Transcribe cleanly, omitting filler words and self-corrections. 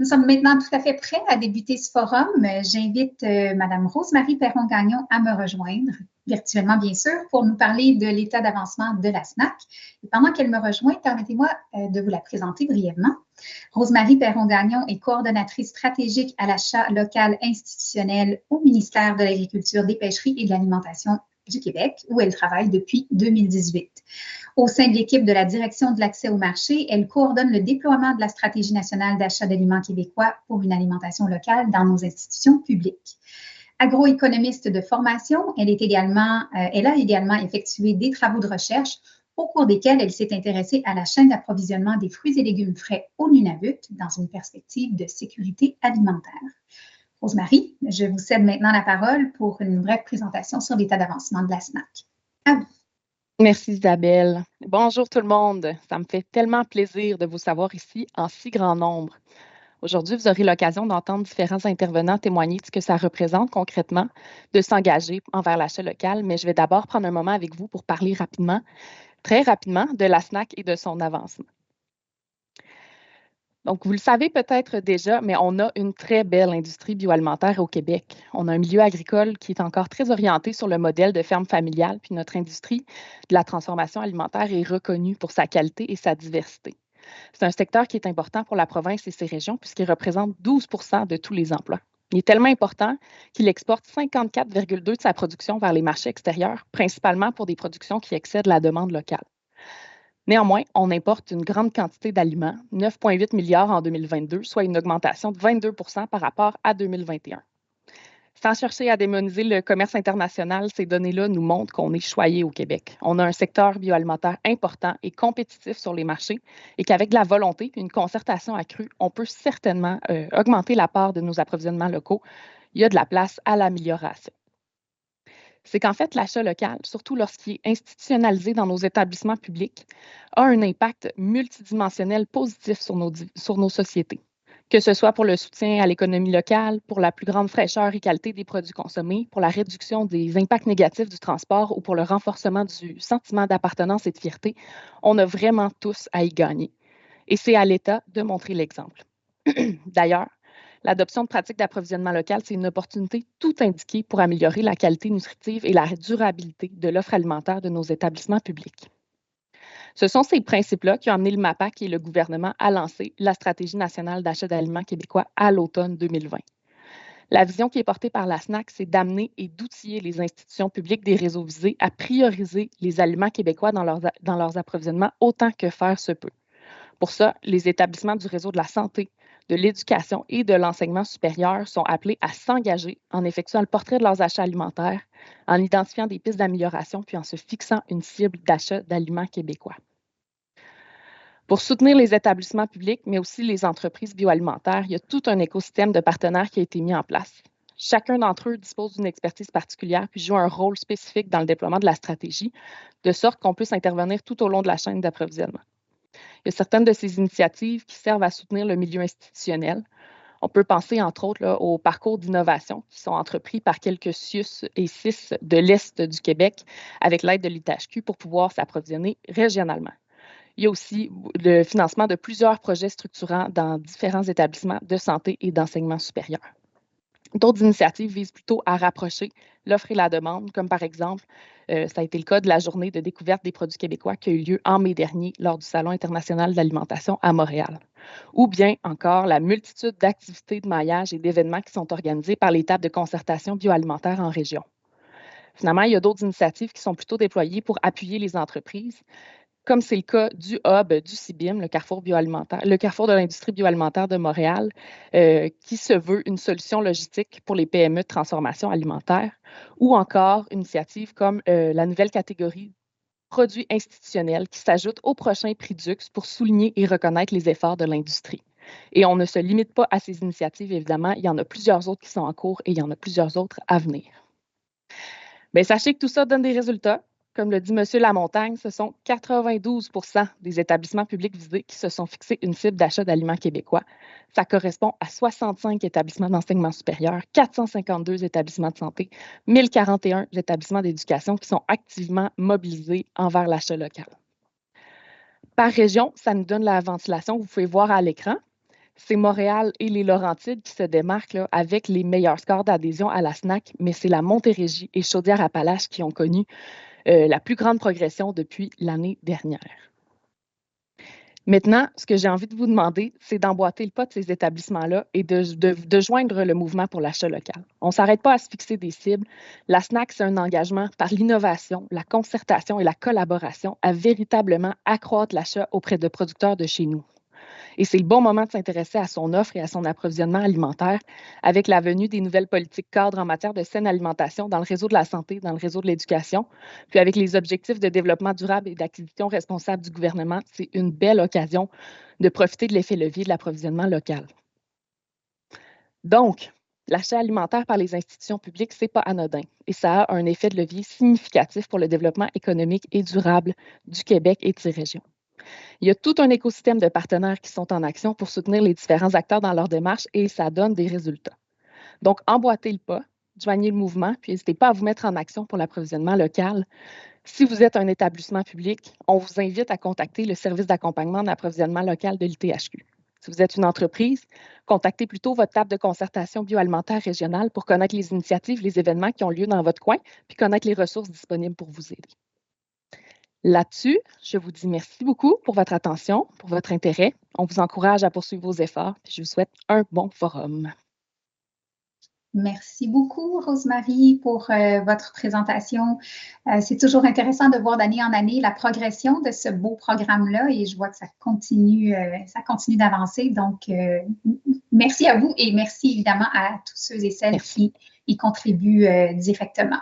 Nous sommes maintenant tout à fait prêts à débuter ce forum. J'invite Madame Rose-Marie Perron-Gagnon à me rejoindre, virtuellement bien sûr, pour nous parler de l'état d'avancement de la SNAC. Et pendant qu'elle me rejoint, permettez-moi de vous la présenter brièvement. Rose-Marie Perron-Gagnon est coordonnatrice stratégique à l'achat local institutionnel au ministère de l'Agriculture, des Pêcheries et de l'Alimentation du Québec, où elle travaille depuis 2018. Au sein de l'équipe de la direction de l'accès au marché, elle coordonne le déploiement de la stratégie nationale d'achat d'aliments québécois pour une alimentation locale dans nos institutions publiques. Agroéconomiste de formation, elle a également effectué des travaux de recherche au cours desquels elle s'est intéressée à la chaîne d'approvisionnement des fruits et légumes frais au Nunavut dans une perspective de sécurité alimentaire. Rose-Marie, je vous cède maintenant la parole pour une brève présentation sur l'état d'avancement de la SNAC. À vous. Merci Isabelle. Bonjour tout le monde. Ça me fait tellement plaisir de vous savoir ici en si grand nombre. Aujourd'hui, vous aurez l'occasion d'entendre différents intervenants témoigner de ce que ça représente concrètement de s'engager envers l'achat local, mais je vais d'abord prendre un moment avec vous pour parler rapidement, très rapidement, de la SNAC et de son avancement. Donc, vous le savez peut-être déjà, mais on a une très belle industrie bioalimentaire au Québec. On a un milieu agricole qui est encore très orienté sur le modèle de ferme familiale, puis notre industrie de la transformation alimentaire est reconnue pour sa qualité et sa diversité. C'est un secteur qui est important pour la province et ses régions puisqu'il représente 12% de tous les emplois. Il est tellement important qu'il exporte 54,2% de sa production vers les marchés extérieurs, principalement pour des productions qui excèdent la demande locale. Néanmoins, on importe une grande quantité d'aliments, 9,8 milliards en 2022, soit une augmentation de 22% par rapport à 2021. Sans chercher à démoniser le commerce international, ces données-là nous montrent qu'on est choyé au Québec. On a un secteur bioalimentaire important et compétitif sur les marchés et qu'avec de la volonté et une concertation accrue, on peut certainement augmenter la part de nos approvisionnements locaux. Il y a de la place à l'amélioration. C'est qu'en fait, l'achat local, surtout lorsqu'il est institutionnalisé dans nos établissements publics, a un impact multidimensionnel positif sur nos sociétés, que ce soit pour le soutien à l'économie locale, pour la plus grande fraîcheur et qualité des produits consommés, pour la réduction des impacts négatifs du transport ou pour le renforcement du sentiment d'appartenance et de fierté. On a vraiment tous à y gagner. Et c'est à l'État de montrer l'exemple. D'ailleurs, l'adoption de pratiques d'approvisionnement local, c'est une opportunité tout indiquée pour améliorer la qualité nutritive et la durabilité de l'offre alimentaire de nos établissements publics. Ce sont ces principes-là qui ont amené le MAPAQ et le gouvernement à lancer la Stratégie nationale d'achat d'aliments québécois à l'automne 2020. La vision qui est portée par la SNAC, c'est d'amener et d'outiller les institutions publiques des réseaux visés à prioriser les aliments québécois dans leurs approvisionnements autant que faire se peut. Pour ça, les établissements du réseau de la santé, de l'éducation et de l'enseignement supérieur sont appelés à s'engager en effectuant le portrait de leurs achats alimentaires, en identifiant des pistes d'amélioration puis en se fixant une cible d'achat d'aliments québécois. Pour soutenir les établissements publics, mais aussi les entreprises bioalimentaires, il y a tout un écosystème de partenaires qui a été mis en place. Chacun d'entre eux dispose d'une expertise particulière puis joue un rôle spécifique dans le déploiement de la stratégie, de sorte qu'on puisse intervenir tout au long de la chaîne d'approvisionnement. Il y a certaines de ces initiatives qui servent à soutenir le milieu institutionnel. On peut penser, entre autres, aux parcours d'innovation qui sont entrepris par quelques CIUS et CIS de l'Est du Québec avec l'aide de l'ITHQ pour pouvoir s'approvisionner régionalement. Il y a aussi le financement de plusieurs projets structurants dans différents établissements de santé et d'enseignement supérieur. D'autres initiatives visent plutôt à rapprocher l'offre et la demande, comme par exemple, ça a été le cas de la journée de découverte des produits québécois qui a eu lieu en mai dernier lors du Salon international de l'alimentation à Montréal. Ou bien encore la multitude d'activités de maillage et d'événements qui sont organisés par les tables de concertation bioalimentaire en région. Finalement, il y a d'autres initiatives qui sont plutôt déployées pour appuyer les entreprises, comme c'est le cas du hub du CIBIM, le carrefour de l'industrie bioalimentaire de Montréal, qui se veut une solution logistique pour les PME de transformation alimentaire, ou encore une initiative comme la nouvelle catégorie produits institutionnels qui s'ajoute au prochain prix Dux pour souligner et reconnaître les efforts de l'industrie. Et on ne se limite pas à ces initiatives, évidemment, il y en a plusieurs autres qui sont en cours et il y en a plusieurs autres à venir. Bien, sachez que tout ça donne des résultats. Comme le dit M. Lamontagne, ce sont 92% des établissements publics visés qui se sont fixés une cible d'achat d'aliments québécois. Ça correspond à 65 établissements d'enseignement supérieur, 452 établissements de santé, 1041 établissements d'éducation qui sont activement mobilisés envers l'achat local. Par région, ça nous donne la ventilation que vous pouvez voir à l'écran. c'est Montréal et les Laurentides qui se démarquent là, avec les meilleurs scores d'adhésion à la SNAC, mais c'est la Montérégie et Chaudière-Appalaches qui ont connu la plus grande progression depuis l'année dernière. Maintenant, ce que j'ai envie de vous demander, c'est d'emboîter le pas de ces établissements-là et de joindre le mouvement pour l'achat local. On ne s'arrête pas à se fixer des cibles. La SNAC, c'est un engagement par l'innovation, la concertation et la collaboration à véritablement accroître l'achat auprès de producteurs de chez nous. Et c'est le bon moment de s'intéresser à son offre et à son approvisionnement alimentaire avec la venue des nouvelles politiques cadres en matière de saine alimentation dans le réseau de la santé, dans le réseau de l'éducation, puis avec les objectifs de développement durable et d'acquisition responsable du gouvernement. C'est une belle occasion de profiter de l'effet levier de l'approvisionnement local. Donc, l'achat alimentaire par les institutions publiques, ce n'est pas anodin et ça a un effet de levier significatif pour le développement économique et durable du Québec et de ses régions. Il y a tout un écosystème de partenaires qui sont en action pour soutenir les différents acteurs dans leur démarche et ça donne des résultats. Donc, emboîtez le pas, joignez le mouvement, puis n'hésitez pas à vous mettre en action pour l'approvisionnement local. Si vous êtes un établissement public, on vous invite à contacter le service d'accompagnement d'approvisionnement local de l'ITHQ. Si vous êtes une entreprise, contactez plutôt votre table de concertation bioalimentaire régionale pour connaître les initiatives, les événements qui ont lieu dans votre coin, puis connaître les ressources disponibles pour vous aider. Là-dessus, je vous dis merci beaucoup pour votre attention, pour votre intérêt. On vous encourage à poursuivre vos efforts et je vous souhaite un bon forum. Merci beaucoup, Rosemary, pour votre présentation. C'est toujours intéressant de voir d'année en année la progression de ce beau programme-là et je vois que ça continue d'avancer. Donc, merci à vous et merci évidemment à tous ceux et celles qui y contribuent directement.